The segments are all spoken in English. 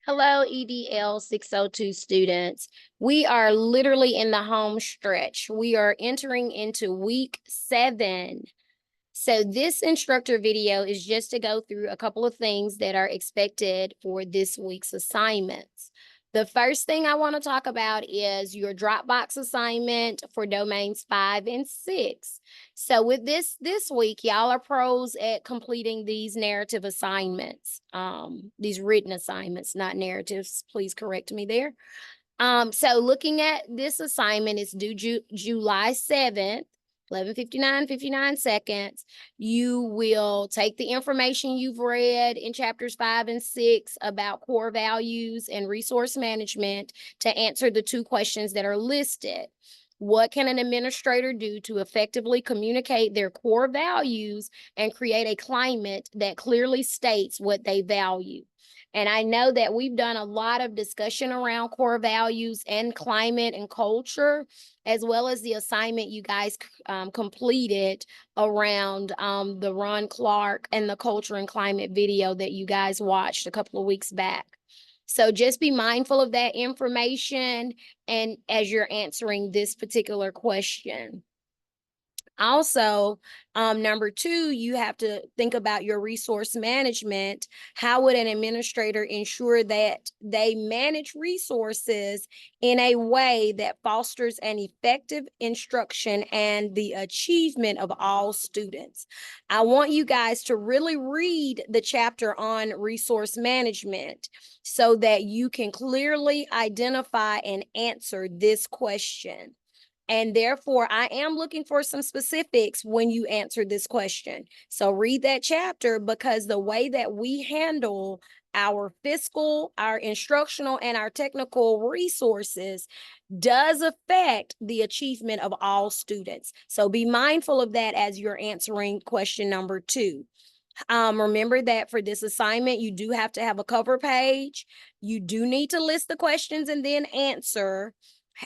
Hello, EDL 602 students. We are literally in the home stretch. We are entering into week 7. So this instructor video is just to go through a couple of things that are expected for this week's assignments. The first thing I want to talk about is your Dropbox assignment for domains 5 and 6. So with this week, y'all are pros at completing these narrative assignments, these written assignments, not narratives. Please correct me there. So looking at this assignment, it's due July 7th. 11:59 seconds. You will take the information you've read in chapters 5 and 6 about core values and resource management to answer the 2 questions that are listed. What can an administrator do to effectively communicate their core values and create a climate that clearly states what they value? And I know that we've done a lot of discussion around core values and climate and culture, as well as the assignment you guys completed around the Ron Clark and the culture and climate video that you guys watched a couple of weeks back. So just be mindful of that information and as you're answering this particular question. Also, number 2, you have to think about your resource management. How would an administrator ensure that they manage resources in a way that fosters an effective instruction and the achievement of all students? I want you guys to really read the chapter on resource management so that you can clearly identify and answer this question. And therefore, I am looking for some specifics when you answer this question. So read that chapter, because the way that we handle our fiscal, our instructional, and our technical resources does affect the achievement of all students. So be mindful of that as you're answering question number 2. Remember that for this assignment, you do have to have a cover page. You do need to list the questions and then answer.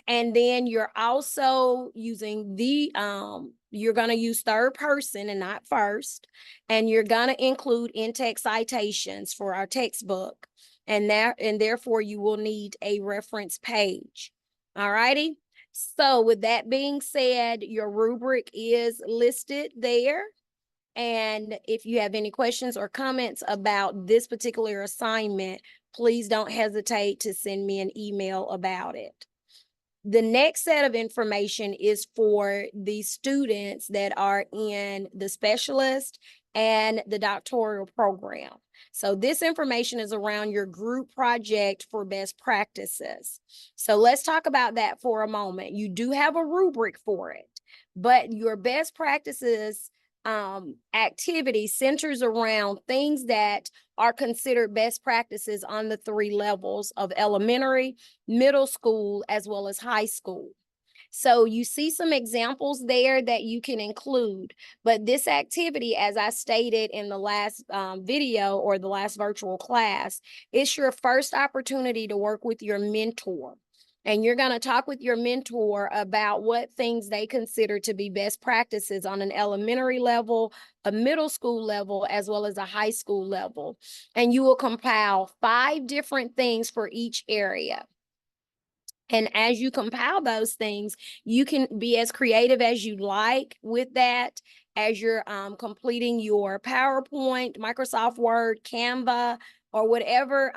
And then you're also using you're going to use third person and not first. And you're going to include in-text citations for our textbook. And therefore you will need a reference page. All righty. So with that being said, your rubric is listed there. And if you have any questions or comments about this particular assignment, please don't hesitate to send me an email about it. The next set of information is for the students that are in the specialist and the doctoral program. So this information is around your group project for best practices. So let's talk about that for a moment. You do have a rubric for it, but your best practices activity centers around things that are considered best practices on the 3 levels of elementary, middle school, as well as high school. So you see some examples there that you can include, but this activity, as I stated in the last video or the last virtual class, it's your first opportunity to work with your mentor. And you're going to talk with your mentor about what things they consider to be best practices on an elementary level, a middle school level, as well as a high school level. And you will compile 5 different things for each area. And as you compile those things, you can be as creative as you like with that as you're completing your PowerPoint, Microsoft Word, Canva, or whatever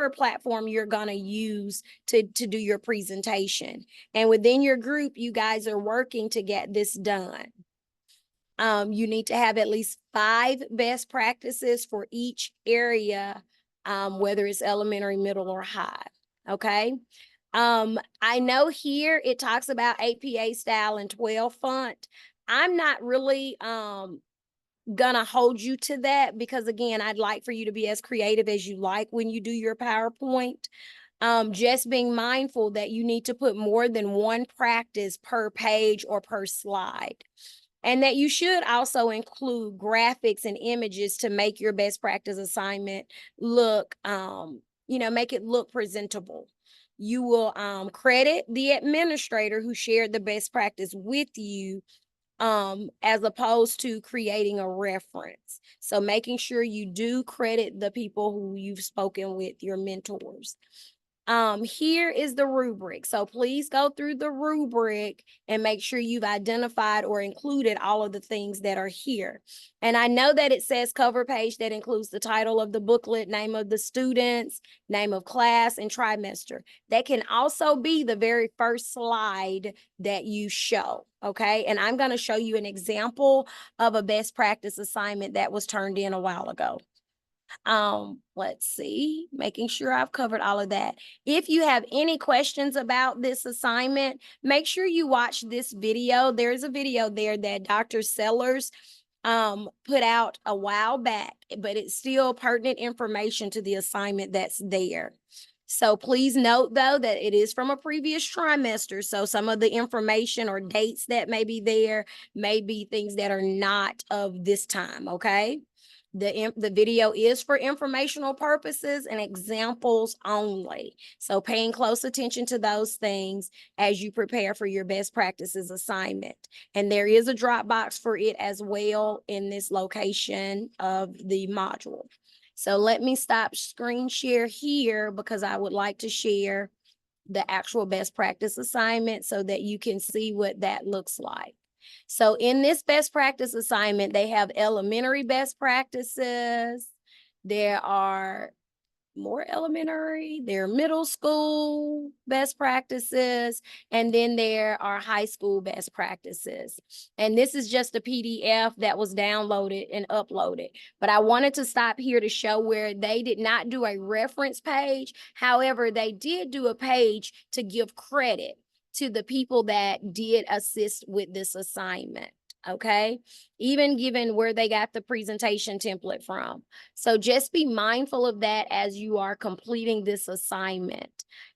platform you're going to use to do your presentation. And within your group, you guys are working to get this done. You need to have at least 5 best practices for each area, whether it's elementary, middle, or high. Okay. I know here it talks about APA style and 12 font. I'm not really gonna hold you to that, because again, I'd like for you to be as creative as you like when you do your PowerPoint. Just being mindful that you need to put more than 1 practice per page or per slide. And that you should also include graphics and images to make your best practice assignment look, make it look presentable. You will credit the administrator who shared the best practice with you as opposed to creating a reference. So making sure you do credit the people who you've spoken with, your mentors. Here is the rubric. So please go through the rubric and make sure you've identified or included all of the things that are here. And I know that it says cover page that includes the title of the booklet, name of the students, name of class, and trimester. That can also be the very first slide that you show, okay? And I'm going to show you an example of a best practice assignment that was turned in a while ago. Let's see, making sure I've covered all of that. If you have any questions about this assignment, make sure you watch this video. There's a video there that Dr. Sellers put out a while back, but it's still pertinent information to the assignment that's there. So please note, though, that it is from a previous trimester. So some of the information or dates that may be there may be things that are not of this time, okay? The video is for informational purposes and examples only. So paying close attention to those things as you prepare for your best practices assignment. And there is a Dropbox for it as well in this location of the module. So let me stop screen share here because I would like to share the actual best practice assignment so that you can see what that looks like. So in this best practice assignment, they have elementary best practices. There are more elementary, there are middle school best practices, and then there are high school best practices. And this is just a PDF that was downloaded and uploaded. But I wanted to stop here to show where they did not do a reference page. However, they did do a page to give credit to the people that did assist with this assignment, okay? Even given where they got the presentation template from. So just be mindful of that as you are completing this assignment,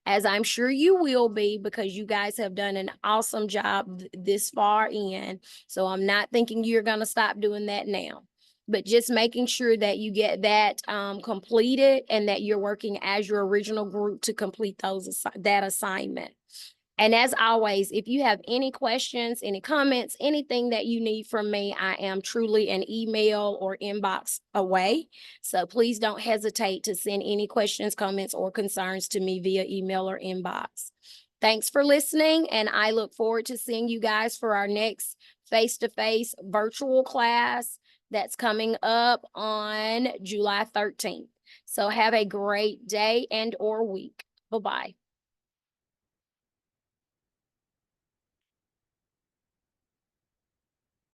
as I'm sure you will be, because you guys have done an awesome job this far in. So I'm not thinking you're gonna stop doing that now. But just making sure that you get that completed and that you're working as your original group to complete that assignment. And as always, if you have any questions, any comments, anything that you need from me, I am truly an email or inbox away. So please don't hesitate to send any questions, comments, or concerns to me via email or inbox. Thanks for listening, and I look forward to seeing you guys for our next face-to-face virtual class that's coming up on July 13th. So have a great day and or week. Bye-bye.